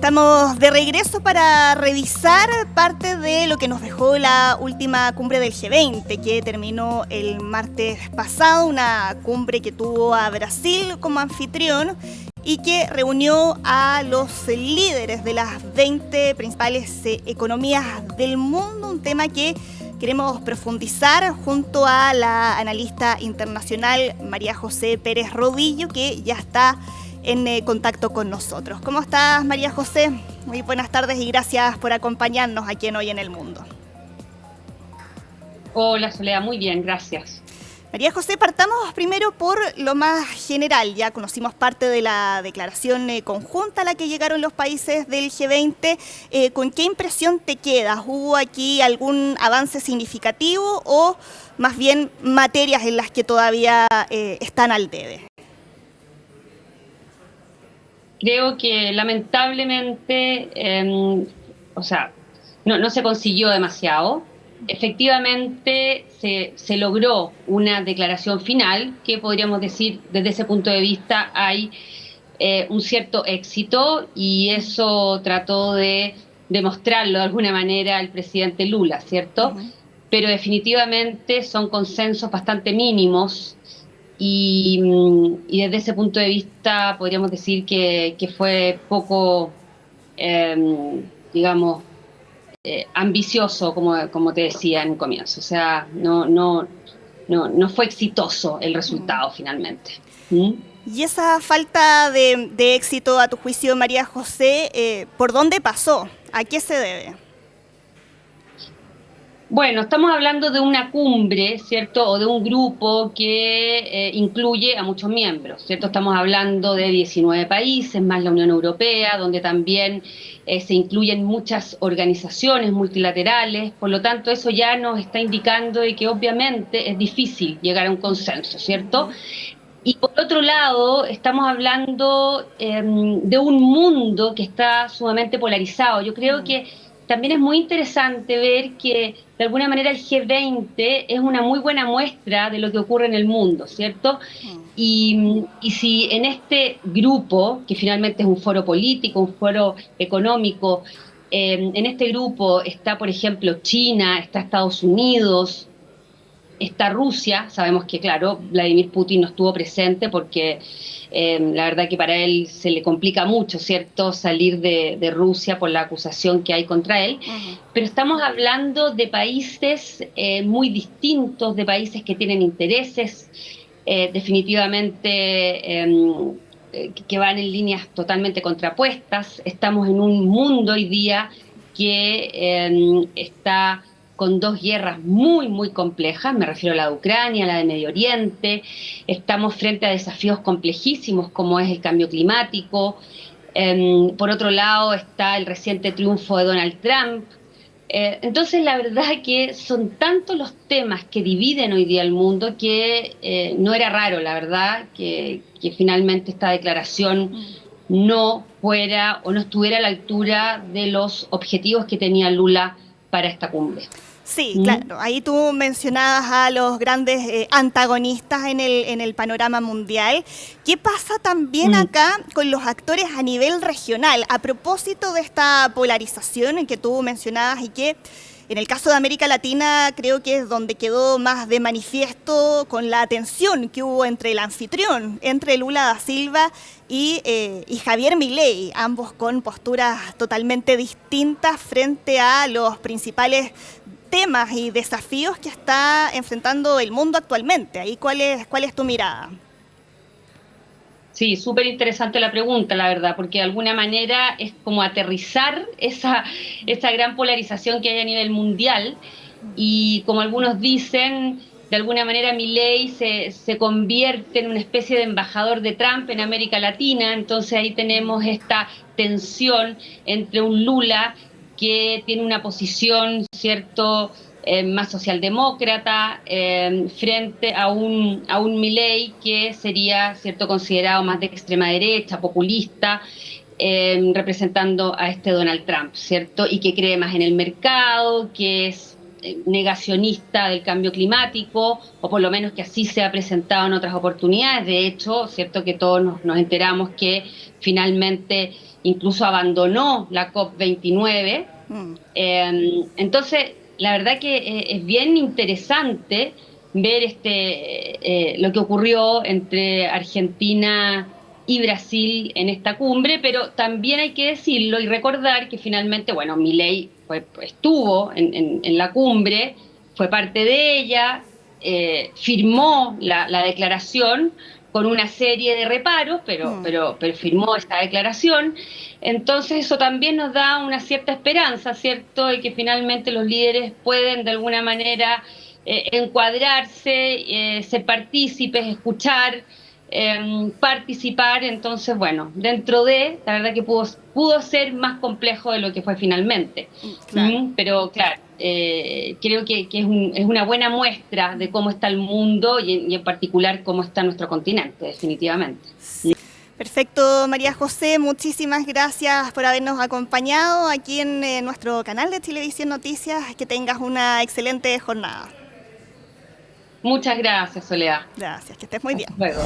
Estamos de regreso para revisar parte de lo que nos dejó la última cumbre del G20, que terminó el martes pasado, una cumbre que tuvo a Brasil como anfitrión y que reunió a los líderes de las 20 principales economías del mundo, un tema que queremos profundizar junto a la analista internacional María José Pérez Rodillo, que ya está en contacto con nosotros. ¿Cómo estás, María José? Muy buenas tardes y gracias por acompañarnos aquí en Hoy en el Mundo. Hola, Soledad, muy bien, gracias. María José, partamos primero por lo más general. Ya conocimos parte de la declaración conjunta a la que llegaron los países del G20. ¿Con qué impresión te quedas? ¿Hubo aquí algún avance significativo o más bien materias en las que todavía están al debe? Creo que lamentablemente, no se consiguió demasiado. Efectivamente, se logró una declaración final que podríamos decir, desde ese punto de vista, hay un cierto éxito y eso trató de demostrarlo de alguna manera el presidente Lula, ¿cierto? Uh-huh. Pero definitivamente son consensos bastante mínimos. Y desde ese punto de vista podríamos decir que fue poco, ambicioso, como te decía en un comienzo. O sea, no fue exitoso el resultado finalmente. Y esa falta de éxito, a tu juicio, María José, ¿por dónde pasó? ¿A qué se debe? Bueno, estamos hablando de una cumbre, ¿cierto? O de un grupo que incluye a muchos miembros, ¿cierto? Estamos hablando de 19 países, más la Unión Europea, donde también se incluyen muchas organizaciones multilaterales. Por lo tanto, eso ya nos está indicando de que obviamente es difícil llegar a un consenso, ¿cierto? Y por otro lado, estamos hablando de un mundo que está sumamente polarizado. Yo creo que también es muy interesante ver que, de alguna manera, el G20 es una muy buena muestra de lo que ocurre en el mundo, ¿cierto? Y si en este grupo, que finalmente es un foro político, un foro económico, en este grupo está, por ejemplo, China, está Estados Unidos, está Rusia. Sabemos que, claro, Vladimir Putin no estuvo presente porque la verdad que para él se le complica mucho, ¿cierto?, salir de Rusia por la acusación que hay contra él. Uh-huh. Pero estamos hablando de países muy distintos, de países que tienen intereses definitivamente que van en líneas totalmente contrapuestas. Estamos en un mundo hoy día que está con dos guerras muy, muy complejas, me refiero a la de Ucrania, a la de Medio Oriente. Estamos frente a desafíos complejísimos como es el cambio climático. Por otro lado está el reciente triunfo de Donald Trump. Entonces la verdad es que son tantos los temas que dividen hoy día el mundo que no era raro, la verdad, que finalmente esta declaración no fuera o no estuviera a la altura de los objetivos que tenía Lula para esta cumbre. Sí, claro. Ahí tú mencionabas a los grandes antagonistas en el panorama mundial. ¿Qué pasa también acá con los actores a nivel regional? A propósito de esta polarización en que tú mencionabas y que en el caso de América Latina creo que es donde quedó más de manifiesto con la tensión que hubo entre el anfitrión, entre Lula da Silva y Javier Milei, ambos con posturas totalmente distintas frente a los principales temas y desafíos que está enfrentando el mundo actualmente. Ahí, ¿cuál es tu mirada? Sí, súper interesante la pregunta, la verdad, porque de alguna manera es como aterrizar esa gran polarización que hay a nivel mundial y, como algunos dicen, de alguna manera Milei se convierte en una especie de embajador de Trump en América Latina. Entonces ahí tenemos esta tensión entre un Lula que tiene una posición, ¿cierto?, más socialdemócrata, frente a un Milei que sería, ¿cierto?, considerado más de extrema derecha, populista, representando a este Donald Trump, ¿cierto?, y que cree más en el mercado, que es negacionista del cambio climático, o por lo menos que así se ha presentado en otras oportunidades. De hecho, cierto que todos nos enteramos que finalmente incluso abandonó la COP29. Entonces, la verdad que es bien interesante ver lo que ocurrió entre Argentina y Brasil en esta cumbre, pero también hay que decirlo y recordar que finalmente, bueno, Milei estuvo en la cumbre, fue parte de ella, firmó la declaración con una serie de reparos, pero firmó esta declaración. Entonces eso también nos da una cierta esperanza, ¿cierto?, de que finalmente los líderes pueden de alguna manera encuadrarse, ser partícipes, escuchar, participar. Entonces, bueno, la verdad que pudo ser más complejo de lo que fue finalmente. Claro. Pero claro, creo que es una buena muestra de cómo está el mundo y en particular cómo está nuestro continente, definitivamente. Perfecto, María José, muchísimas gracias por habernos acompañado aquí en nuestro canal de Chilevisión Noticias. Que tengas una excelente jornada. Muchas gracias, Soledad. Gracias, que estés muy bien. Hasta luego.